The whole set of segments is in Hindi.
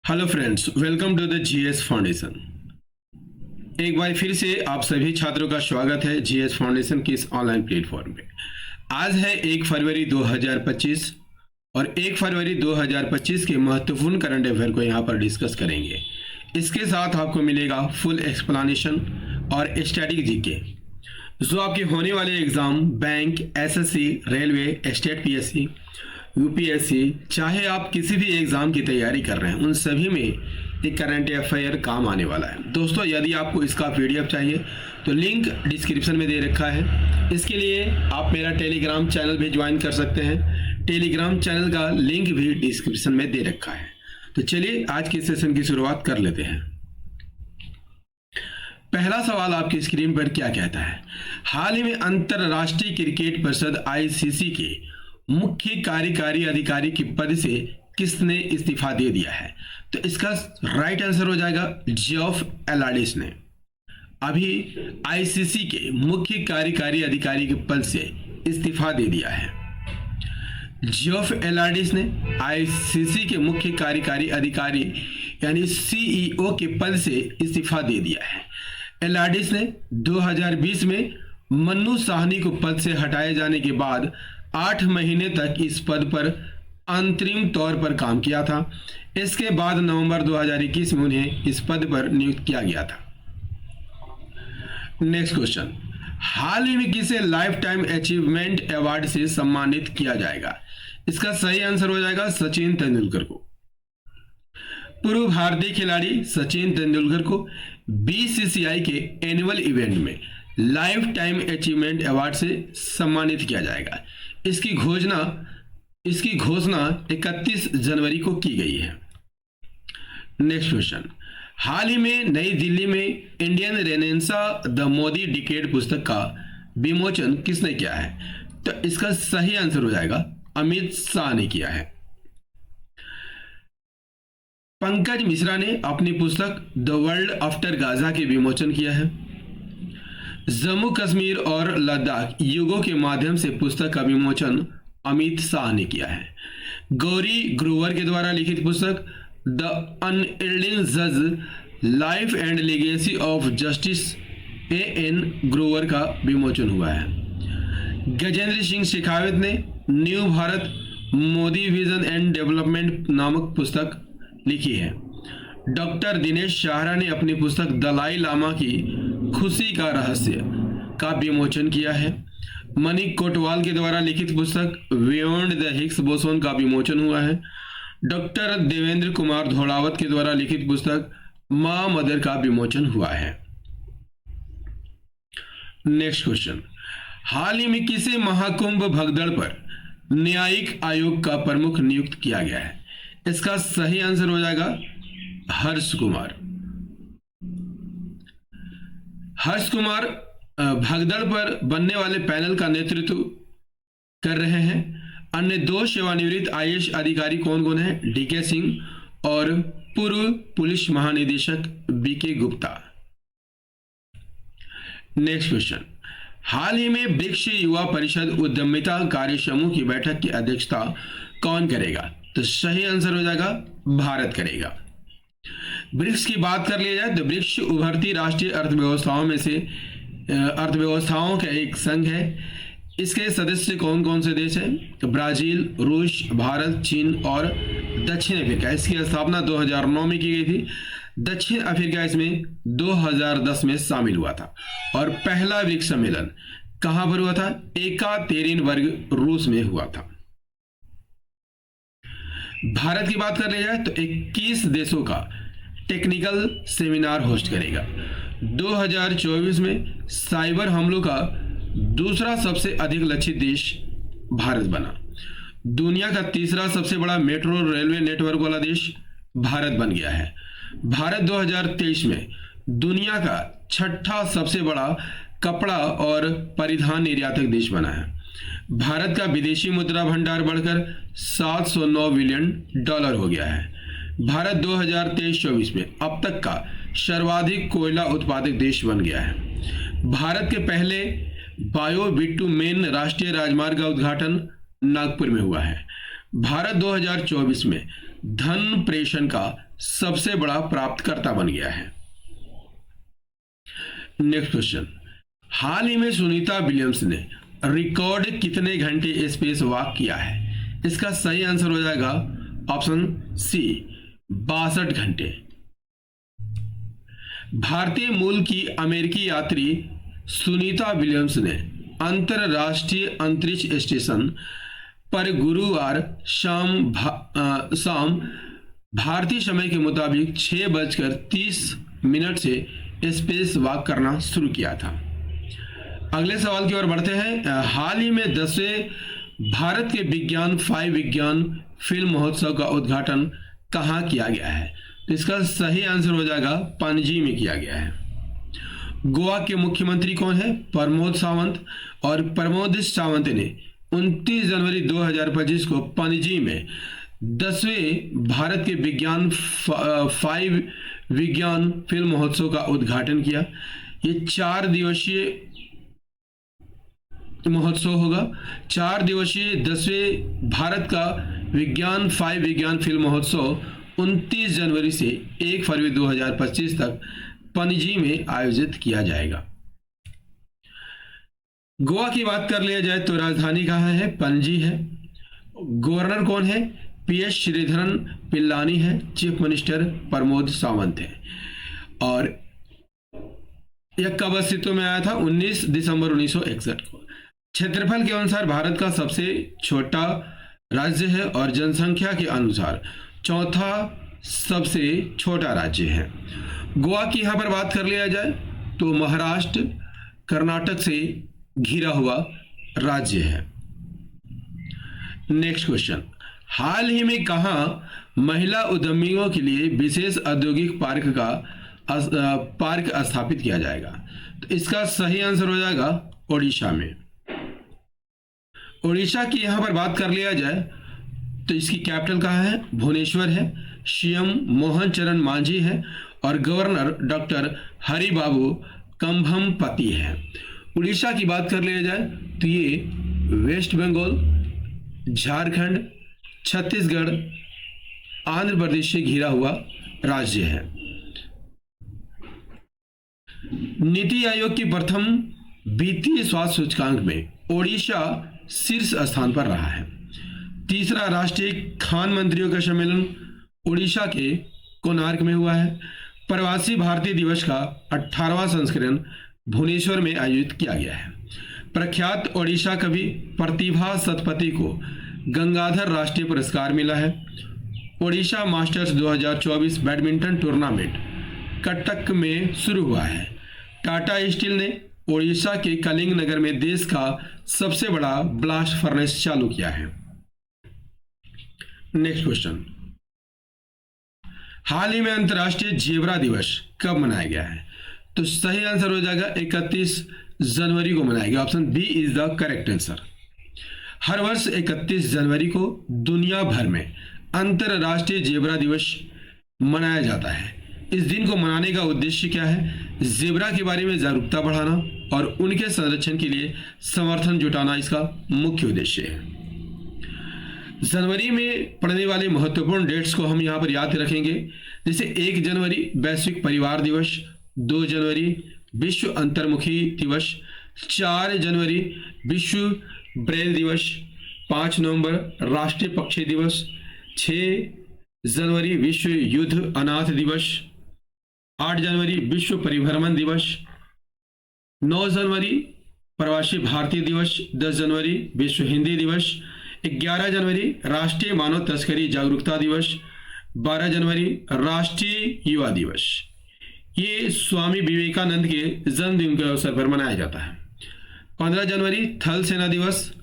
Hello friends, welcome to the GS foundation. एक बार फिर से आप सभी छात्रों का स्वागत है जीएस फाउंडेशन की इस ऑनलाइन प्लेटफॉर्म पे। आज है 1 फरवरी 2025 और 1 फरवरी 2025 के महत्वपूर्ण करंट अफेयर को यहाँ पर डिस्कस करेंगे। इसके साथ आपको मिलेगा फुल एक्सप्लेनेशन और स्टैटिक जीके जो आपके होने वाले exam bank, SSC, railway, state PSC, UPSC, चाहे आप किसी भी एग्जाम की तैयारी कर रहे हैं, उन सभी में एक करंट अफेयर काम आने वाला है। दोस्तों, यदि आपको इसका पीडीएफ चाहिए तो लिंक डिस्क्रिप्शन में दे रखा है। इसके लिए आप मेरा टेलीग्राम चैनल भी ज्वाइन कर सकते हैं। टेलीग्राम चैनल का लिंक भी डिस्क्रिप्शन में दे रखा है। तो चलिए आज के सेशन की शुरुआत कर लेते हैं। पहला सवाल आपकी स्क्रीन पर क्या कहता है? हाल ही में अंतरराष्ट्रीय क्रिकेट परिषद आईसीसी के मुख्य कार्यकारी अधिकारी के पद से किसने इस्तीफा दे दिया है? तो इसका राइट आंसर हो जाएगा जेफ एलार्डिस ने। अभी आईसीसी के मुख्य कार्यकारी अधिकारी के पद से इस्तीफा दे दिया है। जेफ एलार्डिस ने आईसीसी के मुख्य कार्यकारी अधिकारी यानी सीईओ के पद से इस्तीफा दे दिया है। एलार्डिस ने 2020 में मन्नू साहनी को पद से हटाए जाने के बाद 8 महीने तक इस पद पर अंतरिम तौर पर काम किया था। इसके बाद नवंबर 2021 में उन्हें इस पद पर नियुक्त किया गया था। नेक्स्ट क्वेश्चन, हाल ही में किसे लाइफ टाइम अचीवमेंट अवार्ड से सम्मानित किया जाएगा? इसका सही आंसर हो जाएगा सचिन तेंदुलकर को। पूर्व भारतीय खिलाड़ी सचिन तेंदुलकर को बीसीसीआई के एनुअल इवेंट में लाइफ टाइम अचीवमेंट अवार्ड से सम्मानित किया जाएगा। इसकी घोषणा 31 जनवरी को की गई है। नेक्स्ट क्वेश्चन, हाल ही में नई दिल्ली में Indian renaissance the Modi decade पुस्तक का विमोचन किसने किया है? तो इसका सही आंसर हो जाएगा अमित शाह ने किया है। पंकज मिश्रा ने अपनी पुस्तक द वर्ल्ड आफ्टर गाजा के विमोचन किया है। जम्मू कश्मीर और लद्दाख युगों के माध्यम से पुस्तक का विमोचन अमित शाह ने किया है। गौरी ग्रोवर के द्वारा लिखित पुस्तक द अनएल्डिंग जज life and legacy of justice A N Grover का विमोचन हुआ है। गजेंद्र सिंह शेखावत ने new Bharat Modi vision and development नामक पुस्तक लिखी है। डॉक्टर दिनेश शाहरा ने अपनी पुस्तक दलाई लामा की खुशी का रहस्य का विमोचन किया है। मनिक कोटवाल के द्वारा लिखित पुस्तक बियॉन्ड द हिग्स बोसोन का विमोचन हुआ है। डॉक्टर देवेंद्र कुमार धोड़ावत के द्वारा लिखित पुस्तक मां मदर का विमोचन हुआ है। नेक्स्ट क्वेश्चन, हाल ही में किसे महाकुंभ भगदड़ पर न्यायिक आयोग का प्रमुख नियुक्त किया गया है? इसका सही आंसर हो जाएगा हर्ष कुमार। हर्ष कुमार भगदड़ पर बनने वाले पैनल का नेतृत्व कर रहे हैं। अन्य 2 सेवानिवृत्त आईएएस अधिकारी कौन कौन है? डीके सिंह और पूर्व पुलिस महानिदेशक बीके गुप्ता। नेक्स्ट क्वेश्चन, हाल ही में ब्रिक्स युवा परिषद उद्यमिता कार्य समूह की बैठक की अध्यक्षता कौन करेगा? तो सही आंसर हो जाएगा भारत करेगा। ब्रिक्स की बात कर लिया जाए तो ब्रिक्स उभरती राष्ट्रीय अर्थव्यवस्थाओं का एक संघ है। इसके सदस्य कौन कौन से देश हैं? तो ब्राजील, रूस, भारत, चीन और दक्षिण अफ्रीका। इसकी स्थापना 2009 में की गई थी। दक्षिण अफ्रीका इसमें 2010 में शामिल हुआ था और पहला ब्रिक्स सम्मेलन कहां पर हुआ था? एकातेरिनबर्ग रूस में हुआ था। भारत की बात कर ली जाए तो 21 देशों का टेक्निकल सेमिनार होस्ट करेगा। 2024 में साइबर हमलों का दूसरा सबसे अधिक लक्षित देश भारत बना। दुनिया का तीसरा सबसे बड़ा मेट्रो रेलवे नेटवर्क वाला देश भारत बन गया है। भारत 2023 में दुनिया का 6ठा सबसे बड़ा कपड़ा और परिधान निर्यातक देश बना है। भारत का विदेशी मुद्रा भंडार बढ़कर $709 बिलियन हो गया है। भारत 2023-24 में अब तक का सर्वाधिक कोयला उत्पादक देश बन गया है। भारत के पहले बायो बिटुमेन राष्ट्रीय राजमार्ग का उद्घाटन नागपुर में हुआ है। भारत 2024 में धन प्रेषण का सबसे बड़ा प्राप्तकर्ता बन गया है। नेक्स्ट क्वेश्चन, हाल ही में सुनीता विलियम्स ने रिकॉर्ड कितने घंटे स्पेस वॉक किया है? इसका सही आंसर हो जाएगा ऑप्शन सी, 62 घंटे। भारतीय मूल की अमेरिकी यात्री सुनीता विलियम्स ने अंतरराष्ट्रीय अंतरिक्ष स्टेशन पर गुरुवार शाम भारतीय समय के मुताबिक 6:30 से स्पेस वॉक करना शुरू किया था। अगले सवाल की ओर बढ़ते हैं। हाल ही में 10वें भारत के विज्ञान 5 विज्ञान फिल्म महोत्सव का उद्घाटन कहाँ किया गया है? तो इसका सही आंसर हो जाएगा पणजी में किया गया है। गोवा के मुख्यमंत्री कौन है? प्रमोद सावंत। और प्रमोद सावंत ने 29 जनवरी 2025 को पणजी में 10वें भारत के विज्ञान 5 विज्ञान फिल्म महोत्सव का उद्घाटन किया। ये 4 दिवसीय महोत्सव होगा। 4 दिवसीय 10वें भारत का विज्ञान 5 विज्ञान फिल्म महोत्सव 29 जनवरी से 1 फरवरी 2025 तक पणजी में आयोजित किया जाएगा। गोवा की बात कर लिया जाए तो राजधानी कहाँ है? पणजी है। गवर्नर कौन है? PS श्रीधरन पिल्लानी है। चीफ मिनिस्टर प्रमोद सावंत है। और यह कब अस्तित्व में आया था? 19 दिसंबर 1961 को। क्षेत्रफल के अनुसार भारत का सबसे छोटा राज्य है और जनसंख्या के अनुसार चौथा सबसे छोटा राज्य है। गोवा की यहां पर बात कर लिया जाए तो महाराष्ट्र कर्नाटक से घिरा हुआ राज्य है। नेक्स्ट क्वेश्चन, हाल ही में कहां महिला उद्यमियों के लिए विशेष औद्योगिक पार्क स्थापित किया जाएगा? तो इसका सही आंसर हो जाएगा ओडिशा में। ओडिशा की यहां पर बात कर लिया जाए तो इसकी कैपिटल कहाँ है? भुवनेश्वर है। सीएम मोहन चरण मांझी है और गवर्नर डॉक्टर हरि बाबू कंभमपति है। उड़ीसा की बात कर लिया जाए तो ये वेस्ट बंगाल, झारखंड, छत्तीसगढ़, आंध्र प्रदेश से घिरा हुआ राज्य है। नीति आयोग की प्रथम वित्तीय स्वास्थ्य सूचकांक में ओडिशा शीर्ष स्थान पर रहा है। तीसरा राष्ट्रीय खान मंत्रियों का सम्मेलन ओडिशा के कोणार्क में हुआ है। प्रवासी भारतीय दिवस का 18वां संस्करण भुवनेश्वर में आयोजित किया गया है। प्रख्यात ओडिशा कवि प्रतिभा सतपथी को गंगाधर राष्ट्रीय पुरस्कार मिला है। Odisha masters 2024 badminton tournament Cuttack में शुरू हुआ है। टाटा स्टील ने ओडिशा के कलिंग नगर में देश का सबसे बड़ा ब्लास्ट फर्नेस चालू किया है। नेक्स्ट क्वेश्चन, हाल ही में अंतर्राष्ट्रीय जेब्रा दिवस कब मनाया गया है? तो सही आंसर हो जाएगा 31 जनवरी को मनाया गया। Option B is the correct answer. हर वर्ष 31 जनवरी को दुनिया भर में अंतर्राष्ट्रीय जेब्रा दिवस मनाया जाता है। इस दिन को मनाने का उद्देश्य क्या है? जेब्रा के बारे में जागरूकता बढ़ाना और उनके संरक्षण के लिए समर्थन जुटाना इसका मुख्य उद्देश्य है। जनवरी में पड़ने वाले महत्वपूर्ण डेट्स को हम यहाँ पर याद रखेंगे, जैसे 1 जनवरी वैश्विक परिवार दिवस, 2 जनवरी विश्व अंतर्मुखी दिवस, 4 जनवरी विश्व ब्रेल दिवस, 5 नवंबर राष्ट्रीय पक्षी दिवस, 6 जनवरी विश्व युद्ध अनाथ दिवस, 8 जनवरी विश्व परिभ्रमण दिवस, 9 जनवरी प्रवासी भारतीय दिवस, 10 जनवरी विश्व हिंदी दिवस, 11 जनवरी राष्ट्रीय मानव तस्करी जागरूकता दिवस, 12 जनवरी राष्ट्रीय युवा दिवस। ये स्वामी विवेकानंद के जन्मदिन के अवसर पर मनाया जाता है। 15 जनवरी थल सेना दिवस,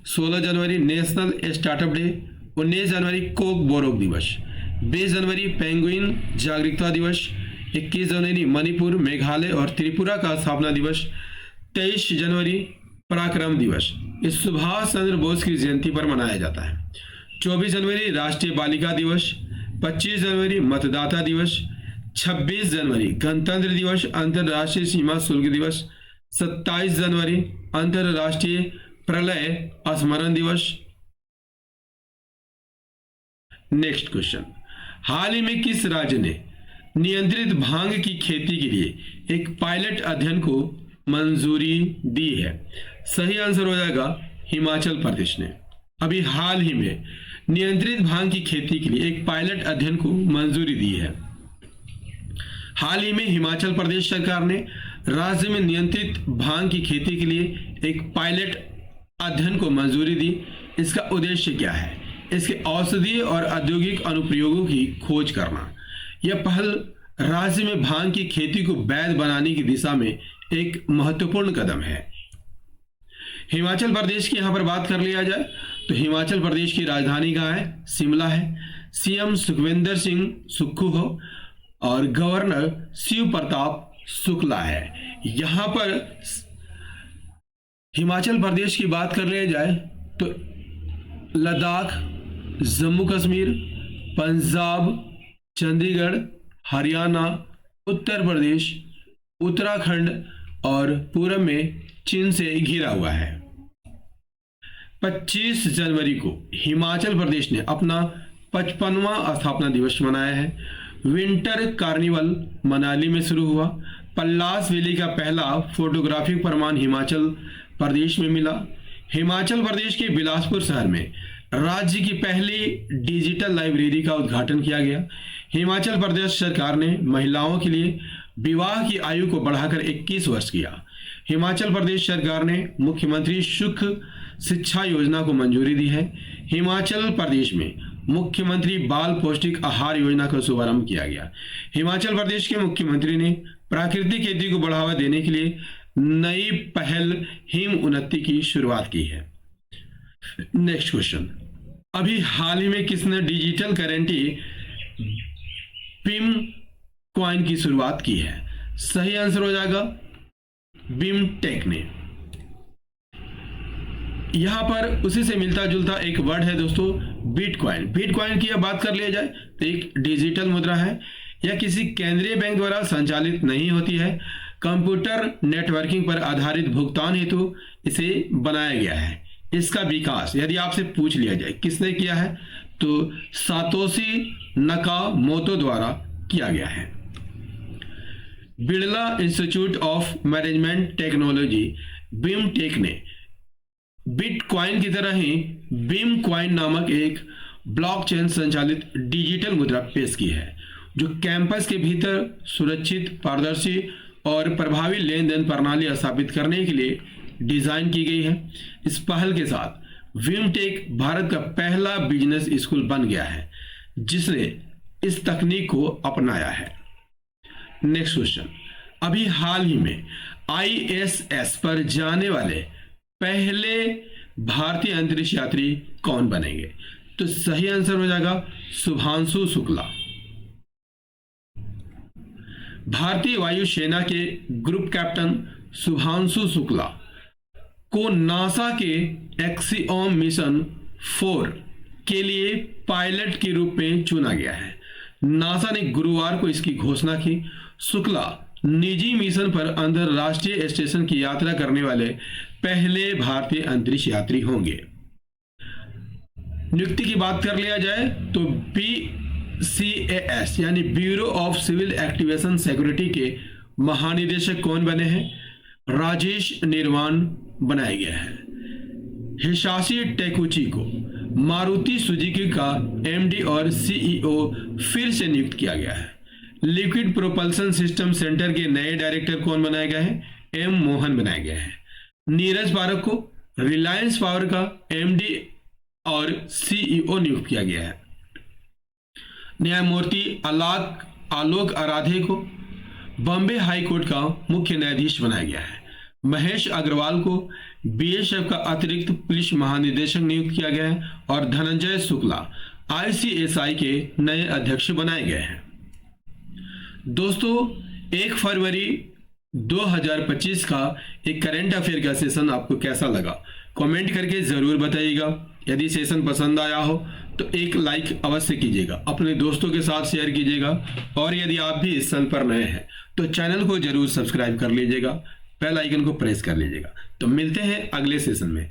16 जनवरी नेशनल स्टार्टअप डे, 19 जनवरी कोक बोरोक दिवस, 20 जनवरी पेंगुइन जागरूकता दिवस, 21 जनवरी मणिपुर, मेघालय और त्रिपुरा का स्थापना दिवस, 23 जनवरी पराक्रम दिवस इस सुभाष चंद्र बोस की जयंती पर मनाया जाता है। 24 जनवरी राष्ट्रीय बालिका दिवस, 25 जनवरी मतदाता दिवस, 26 जनवरी गणतंत्र दिवस अंतर्राष्ट्रीय सीमा शुल्क दिवस, 27 जनवरी अंतर्राष्ट्रीय प्रलय स्मरण दिवस। नेक्स्ट क्वेश्चन, हाल ही में किस राज्य ने नियंत्रित भांग की खेती के लिए एक पायलट अध्ययन को मंजूरी दी है? सही आंसर हो जाएगा हिमाचल प्रदेश ने। अभी हाल ही में नियंत्रित भांग की खेती के लिए एक पायलट अध्ययन को मंजूरी दी है। हाल ही में हिमाचल प्रदेश सरकार ने राज्य में नियंत्रित भांग की खेती के लिए एक पायलट अध्ययन को मंजूरी दी। इसका उद्देश्य क्या है? इसके औषधीय और औद्योगिक अनुप्रयोगों की खोज करना। यह पहल राज्य में भांग की खेती को वैध बनाने की दिशा में एक महत्वपूर्ण कदम है। हिमाचल प्रदेश की यहां पर बात कर लिया जाए तो हिमाचल प्रदेश की राजधानी कहाँ है? शिमला है। सीएम सुखविंदर सिंह सुक्खू हो और गवर्नर शिव प्रताप शुक्ला है। यहां पर हिमाचल प्रदेश की बात कर लिया जाए तो लद्दाख, जम्मू कश्मीर, पंजाब, चंडीगढ़, हरियाणा, उत्तर प्रदेश, उत्तराखंड और पूरब में चीन से घिरा हुआ है। 25 जनवरी को हिमाचल प्रदेश ने अपना 55वां स्थापना दिवस मनाया है। विंटर कार्निवल मनाली में शुरू हुआ। पल्लास वैली का पहला फोटोग्राफिक प्रमाण हिमाचल प्रदेश में मिला। हिमाचल प्रदेश के बिलासपुर शहर में राज्य की पहली डिजिटल लाइब्रेरी का उद्घाटन किया गया। हिमाचल प्रदेश सरकार ने महिलाओं के लिए विवाह की आयु को बढ़ाकर 21 वर्ष किया। हिमाचल प्रदेश सरकार ने मुख्यमंत्री सुख शिक्षा योजना को मंजूरी दी है। हिमाचल प्रदेश में मुख्यमंत्री बाल पौष्टिक आहार योजना का शुभारंभ किया गया। हिमाचल प्रदेश के मुख्यमंत्री ने प्राकृतिक खेती को बढ़ावा देने के लिए नई पहल हिम उन्नति की शुरुआत की है। नेक्स्ट क्वेश्चन, अभी हाल ही में किसने डिजिटल करेंसी बिम कॉइन की शुरुआत की है? सही आंसर हो जाएगा बिमटेक ने। यहां पर उसी से मिलता जुलता एक वर्ड है दोस्तों, बिटकॉइन। बिटकॉइन की बात कर लिया जाए तो एक डिजिटल मुद्रा है। यह किसी केंद्रीय बैंक द्वारा संचालित नहीं होती है। कंप्यूटर नेटवर्किंग पर आधारित भुगतान हेतु इसे बनाया गया है। इसका विकास यदि आपसे पूछ लिया जाए किसने किया है तो सातोशी नकामोटो द्वारा किया गया है। Birla institute of management technology BIMTECH ने बिटकॉइन की तरह ही बिम कॉइन नामक एक ब्लॉकचेन संचालित डिजिटल मुद्रा पेश की है, जो कैंपस के भीतर सुरक्षित, पारदर्शी और प्रभावी लेन देन प्रणाली स्थापित करने के लिए डिजाइन की गई है। इस पहल के साथ बिमटेक भारत का पहला बिजनेस स्कूल बन गया है जिसने इस तकनीक को अपनाया है। नेक्स्ट क्वेश्चन, अभी हाल ही में ISS पर जाने वाले पहले भारतीय अंतरिक्ष यात्री कौन बनेंगे? तो सही आंसर हो जाएगा शुभांशु शुक्ला। भारतीय वायुसेना के ग्रुप कैप्टन शुभांशु शुक्ला को नासा के एक्सियोम मिशन 4 के लिए पायलट के रूप में चुना गया है। नासा ने गुरुवार को इसकी घोषणा की। शुक्ला निजी मिशन पर अंतरराष्ट्रीय स्टेशन की यात्रा करने वाले पहले भारतीय अंतरिक्ष यात्री होंगे। नियुक्ति की बात कर लिया जाए तो BCAS यानी bureau of civil activation security के महानिदेशक कौन बने हैं? राजेश निर्वाण बनाया गया है। हिसाशी टेकुची को मारुति सुजुकी का MD और CEO फिर से नियुक्त किया गया है। लिक्विड प्रोपल्सन सिस्टम सेंटर के नए डायरेक्टर कौन बनाए गए हैं? M मोहन बनाए गए हैं। नीरज पारक को रिलायंस पावर का MD और CEO नियुक्त किया गया है। न्यायमूर्ति आलोक आराधे को बॉम्बे हाई कोर्ट का मुख्य न्यायाधीश बनाया गया है। महेश अग्रवाल को BSF का अतिरिक्त पुलिस महानिदेशक नियुक्त किया गया है और धनंजय शुक्ला ICSI के नए अध्यक्ष बनाए गए हैं। दोस्तों, 1 फरवरी 2025 का एक करंट अफेयर का सेशन आपको कैसा लगा कमेंट करके जरूर बताइएगा। यदि सेशन पसंद आया हो तो एक लाइक अवश्य कीजिएगा, अपने दोस्तों के साथ शेयर कीजिएगा और यदि आप भी इस चैनल पर नए हैं तो चैनल को जरूर सब्सक्राइब कर लीजिएगा, बेल आइकन को प्रेस कर लीजिएगा। तो मिलते हैं अगले सेशन में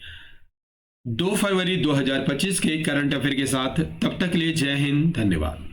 2 फरवरी 2025 के करंट अफेयर के साथ। तब तक के लिए जय हिंद, धन्यवाद।